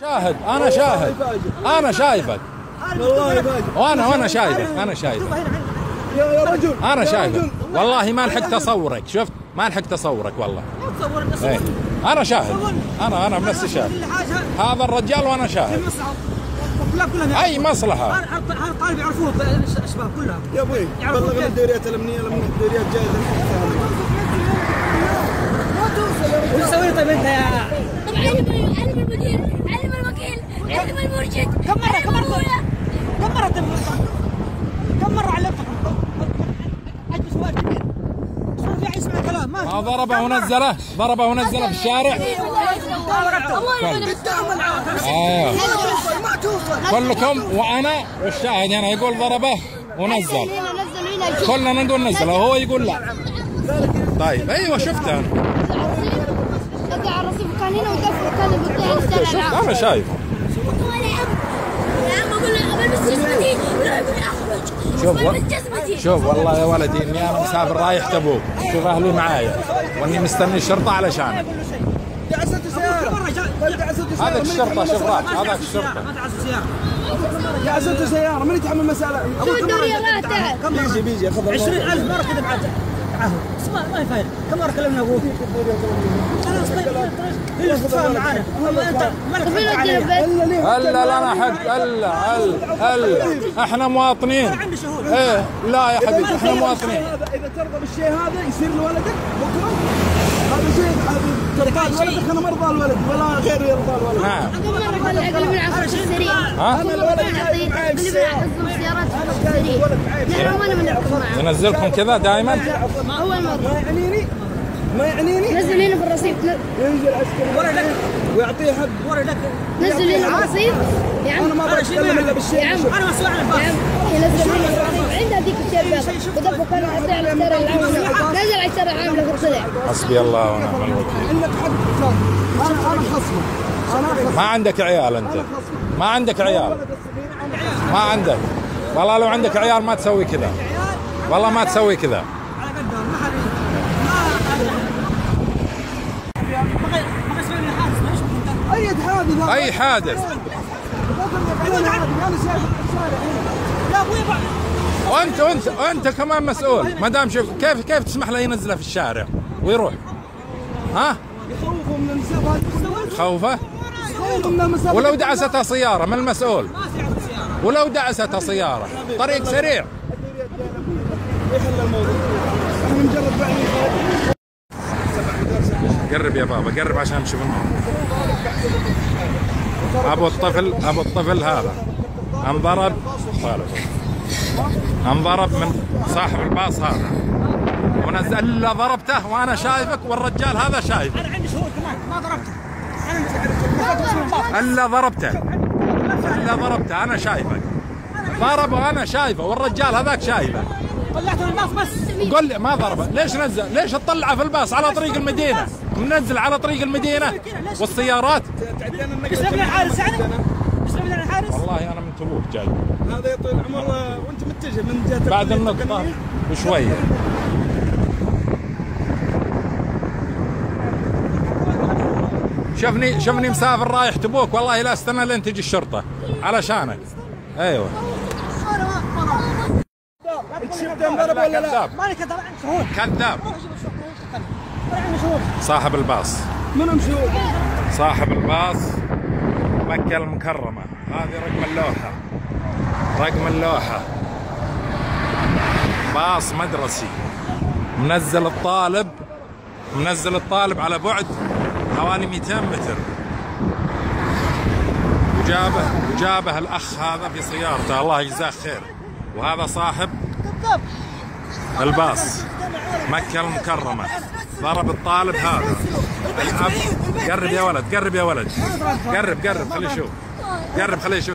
شاهد، أنا شاهد، أنا شايفك والله وأنا شايفك، أنا شايفك يا رجل، أنا شايفك والله ما لحقت أصورك، شفت ما لحقت أصورك والله. ايه أنا شاهد، أنا بنفسي شاهد هذا الرجال وأنا شاهد. أي مصلحة؟ هذا الطالب يعرفوه الشباب كلها يا ابوي بلغنا الدوريات الأمنية لما الدوريات جاية وش سويت طيب انت يا علم المدير، علم الوكيل، علم المرشد. كم مرة علمتكم؟ اجلس سؤال كبير. صوت يا يسمع كلام ما ضربه ونزله في الشارع. ايوه كلكم وانا والشاهد هنا يقول ضربه ونزل، كلنا نقول نزله وهو يقول لا. طيب ايوه شفته انا. دق على الرصيف كان هنا ودفع كان بيطيح الشارع. انا شايف. شوف والله يا ولدي اني انا مسافر رايح تبوك، شوف اهلي معايا واني مستني الشرطه علشانك. هذاك الشرطه شوف راح، هذاك الشرطه دعست سيارة من يتحمل مسألة. بيجي خذ 20,000 مرة كذا معاه ما يفايد. كم مرة كلمنا ابوك؟ خلاص طيب هي تتفاهم معانا. انت ما لك حق علي. الا لنا حق، الا احنا مواطنين. ايه لا يا حبيبي احنا مواطنين. إذا ترضى بالشيء هذا يصير لولدك بكرة هذا شيء ترضى ولدك. أنا مرضى الولد ولا غير يرضى الولد. نعم. كم مرة قال لي أقل من 10 سريع. أنا الولد جاي معي بالسيارة. السيارات سريع. نحن ما نركب معه. ينزلكم كذا دائما؟ أول مرة. ما يعنيني نزل هنا في الرصيف. ينزل عسكري ورا لك ويعطيه حق ورا لك. نزل هنا في الرصيف. يا عم أنا ما بتكلم إلا بالشيء. يا عم انا مسؤول عن الباص. يا عم ينزل هنا في الرصيف. عنده هذيك الشباب ودفوا كان على الشارع العامة. نزل على الشارع العامة وطلع. حسبي الله ونعم الوكيل. عندك حق. أنا خصمه. ما عندك عيال انت، ما عندك عيال، ما عندك. والله لو عندك عيال ما تسوي كذا، والله ما تسوي كذا. على قدهم ما بغى يسوي لي حادث. ما يشبه انت. أي حادث. اي حادث. يا ابوي وانت كمان مسؤول. ما دام شوف كيف تسمح له ينزله في الشارع ويروح؟ ها؟ يخوفوا من المسافات. خوفه؟ يخوفوا من المسافات. ولو دعستها سيارة من المسؤول؟ ولو دعستها سيارة طريق سريع. يحل الموضوع. احنا مجرد بعدين قرب يا بابا قرب عشان نشوف الموضوع. ابو الطفل هذا انضرب، انضرب من صاحب الباص هذا ونزل. الا ضربته وانا شايفك والرجال هذا شايفك. انا عندي شهود كمان ما ضربته. الا ضربته انا شايفك. ضرب وانا شايفه والرجال هذاك شايفه. طلعته من الباص بس. قل لي ما ضربه ليش نزل؟ ليش تطلعه في الباص على طريق المدينه؟ منزل على طريق المدينه والسيارات. يسلم لي الحارس يعني؟ يسلم لي الحارس؟ والله انا من تبوك جاي. هذا يطول العمر وانت متجه من جهه بعد النقطه بشويه. شوفني مسافر رايح تبوك والله لا استنى لين تجي الشرطه علشانك. ايوه انت شفته انضرب ولا لا؟ مالي كذاب عندي شهود. كذاب. عندي شهود. صاحب الباص، منهم شهود. صاحب الباص مكة المكرمة. هذه رقم اللوحة باص مدرسي منزل الطالب على بعد حوالي 200 متر وجابه الأخ هذا في سيارته الله يجزاه خير. وهذا صاحب الباص مكة المكرمة ضرب الطالب هذا. الأب قرب يا ولد قرب خليه يشوف.